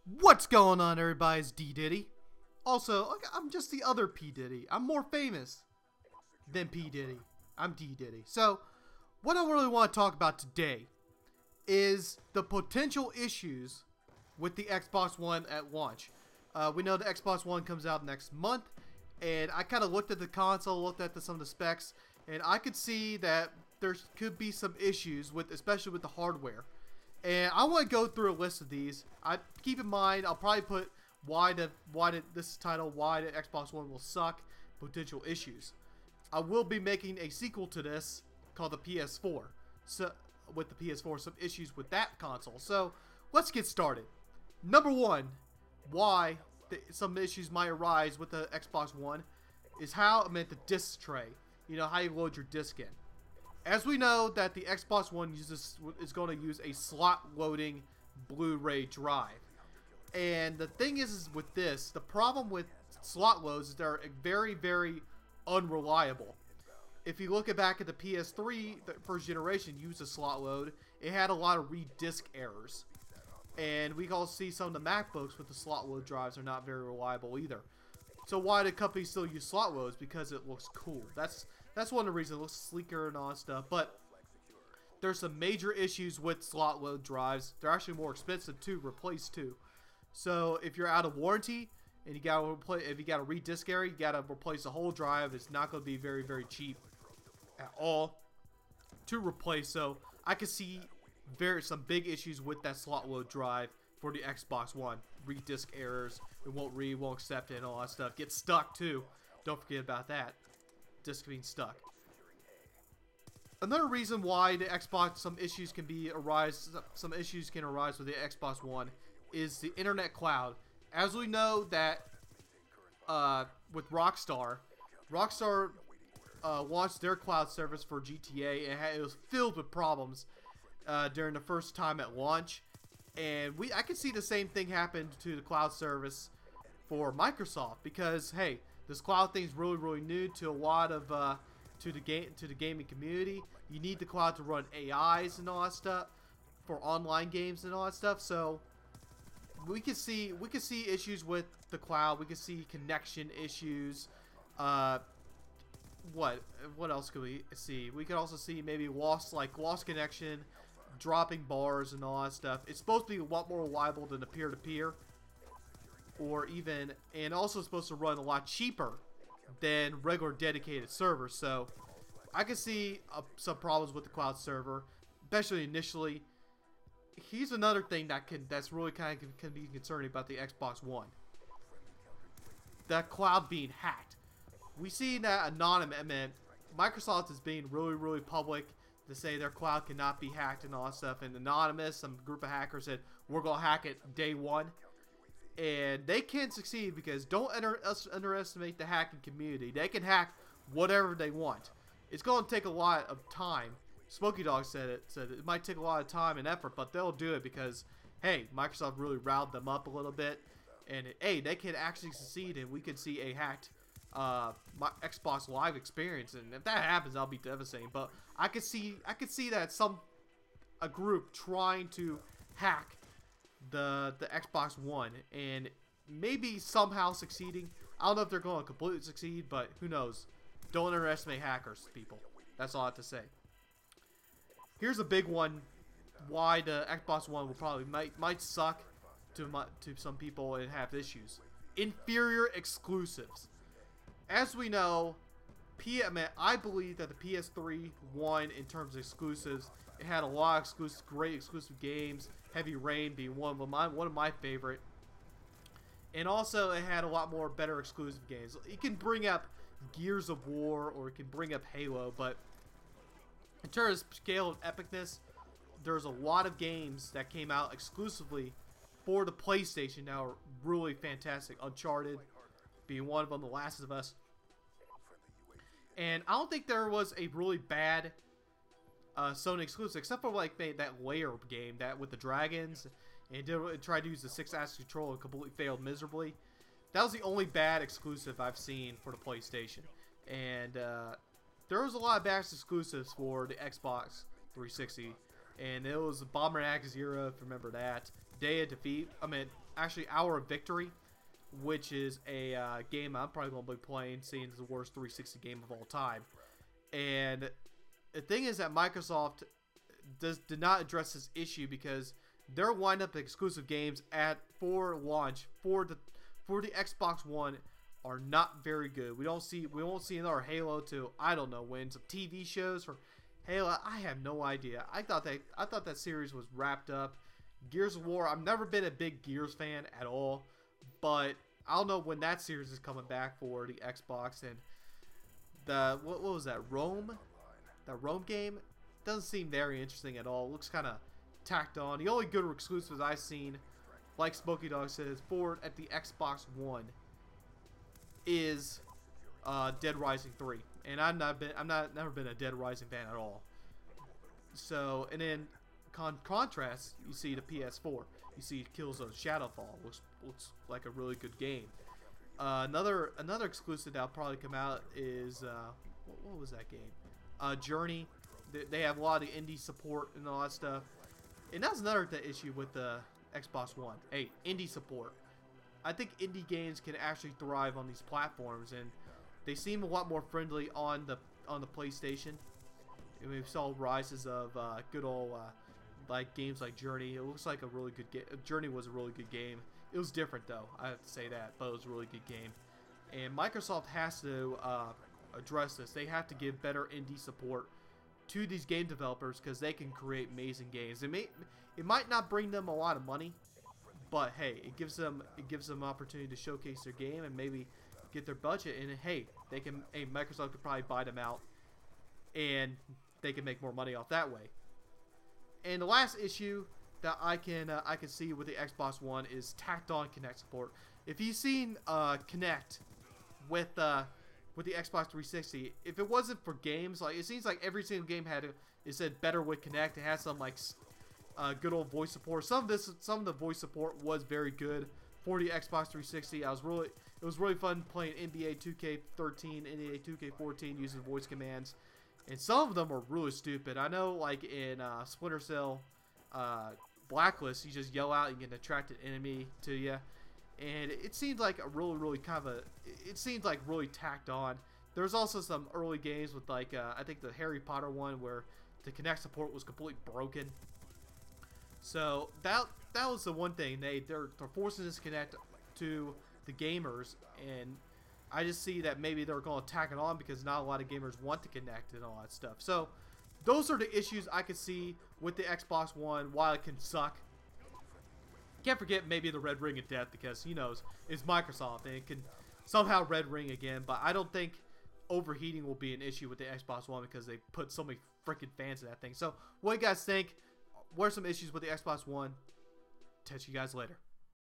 What's going on, everybody? It's D Diddy. Also, I'm just the other P Diddy. I'm more famous than P Diddy. I'm D Diddy. So, what I really want to talk about today is the potential issues with the Xbox One at launch. We know the Xbox One comes out next month, and I kind of looked at the console, looked at some of the specs, and I could see that there could be some issues with, especially with the hardware. And I want to go through a list of these. Keep in mind, I'll probably put this title, why the Xbox One will suck, potential issues. I will be making a sequel to this called the PS4. So with the PS4, some issues with that console. So let's get started. Number one, why some issues might arise with the Xbox One is the disc tray. You know, how you load your disc in. As we know that the Xbox One is going to use a slot loading Blu-ray drive. And the thing is with this, the problem with slot loads is they're very, very unreliable. If you look back at the PS3, the first generation used a slot load, it had a lot of read disc errors. And we can also see some of the MacBooks with the slot load drives are not very reliable either. So why do companies still use slot loads? Because it looks cool. That's one of the reasons. It looks sleeker and all that stuff. But there's some major issues with slot load drives. They're actually more expensive to replace too. So if you're out of warranty and you got to replace, if you got a read disc area, you got to replace the whole drive. It's not going to be very, very cheap at all to replace. So I can see some big issues with that slot load drive for the Xbox One. Read disc errors, it won't read, won't accept it, and all that stuff. Get stuck too. Don't forget about that. Disc being stuck. Another reason why the Xbox some issues can arise with the Xbox One is the internet cloud. As we know that with Rockstar launched their cloud service for GTA, and it was filled with problems during the first time at launch. And I can see the same thing happen to the cloud service for Microsoft, because hey, this cloud thing is really, really new to a lot of to the gaming community. You need the cloud to run AIs and all that stuff for online games and all that stuff. So we can see issues with the cloud. We can see connection issues. What else could we see? We could also see maybe lost connection, dropping bars and all that stuff. It's supposed to be a lot more reliable than the peer-to-peer, and also supposed to run a lot cheaper than regular dedicated servers. So I can see some problems with the cloud server, especially initially. Here's another thing that's really kind of can be concerning about the Xbox One: the cloud being hacked. We see that Microsoft is being really, really public to say their cloud cannot be hacked and all that stuff. And anonymous, some group of hackers said we're gonna hack it day one, and they can succeed because don't underestimate the hacking community. They can hack whatever they want. It's gonna take a lot of time. Smokey Dog said it might take a lot of time and effort, but they'll do it because hey, Microsoft really riled them up a little bit, and hey, they can actually succeed, and we could see a hacked my Xbox Live experience, and if that happens, I'll be devastating. But I could see that a group trying to hack the Xbox One and maybe somehow succeeding. I don't know if they're going to completely succeed, but who knows? Don't underestimate hackers, people. That's all I have to say. Here's a big one: why the Xbox One will probably might suck to some people and have issues. Inferior exclusives. As we know, I believe that the PS3 won in terms of exclusives. It had a lot of great exclusive games. Heavy Rain being one of my favorite. And also, it had a lot more better exclusive games. It can bring up Gears of War, or it can bring up Halo, but in terms of scale and epicness, there's a lot of games that came out exclusively for the PlayStation now are really fantastic. Uncharted being one of them, The Last of Us. And I don't think there was a really bad Sony exclusive, except for like that Lair game that with the dragons, and tried to use the 6-axis control and completely failed miserably. That was the only bad exclusive I've seen for the PlayStation. And there was a lot of bad exclusives for the Xbox 360. And it was Bomber Axe era, if you remember that. Day of Defeat. I mean, actually, Hour of Victory, which is a game I'm probably going to be playing, seeing it's the worst 360 game of all time. And the thing is that Microsoft did not address this issue because their lineup exclusive games for launch for the Xbox One are not very good. We won't see another Halo to I don't know when, some TV shows for Halo. I have no idea. I thought that series was wrapped up. Gears of War. I've never been a big Gears fan at all, but I don't know when that series is coming back for the Xbox. And the what was that, Rome? That Rome game doesn't seem very interesting at all. Looks kind of tacked on. The only good exclusives I've seen, like Smokey Dog says, for at the Xbox One is Dead Rising 3, and I've never been a Dead Rising fan at all. So, and then contrast, you see the PS4. You see Killzone Shadowfall, looks like a really good game. Another exclusive that'll probably come out is what was that game? Journey. They have a lot of indie support and all that stuff. And that's another issue with the Xbox One. Hey, indie support. I think indie games can actually thrive on these platforms, and they seem a lot more friendly on the PlayStation. And we saw rises of good old like games like Journey. It looks like a really good game. Journey was a really good game. It was different though, I have to say that, but it was a really good game. And Microsoft has to address this. They have to give better indie support to these game developers because they can create amazing games. It might not bring them a lot of money, but hey, it gives them opportunity to showcase their game and maybe get their budget. And hey, Microsoft could probably buy them out, and they can make more money off that way. And the last issue that I can see with the Xbox One is tacked on Kinect support. If you've seen Kinect with the Xbox 360, if it wasn't for games, like it seems like every single game it said better with Kinect. It has some like good old voice support. Some of the voice support was very good for the Xbox 360. It was really fun playing NBA 2K13, NBA 2K14 using voice commands. And some of them are really stupid. I know, like in Splinter Cell Blacklist, you just yell out and you can attract an enemy to you. And it seemed like a really it seemed like really tacked on. There's also some early games with like, I think the Harry Potter one where the Kinect support was completely broken. So that was the one thing. They're forcing this Kinect to the gamers, and I just see that maybe they're going to tack it on because not a lot of gamers want to connect and all that stuff. So those are the issues I could see with the Xbox One. While it can suck, can't forget maybe the red ring of death because it's Microsoft and it can somehow red ring again. But I don't think overheating will be an issue with the Xbox One because they put so many freaking fans in that thing. So what do you guys think? What are some issues with the Xbox One? Catch you guys later.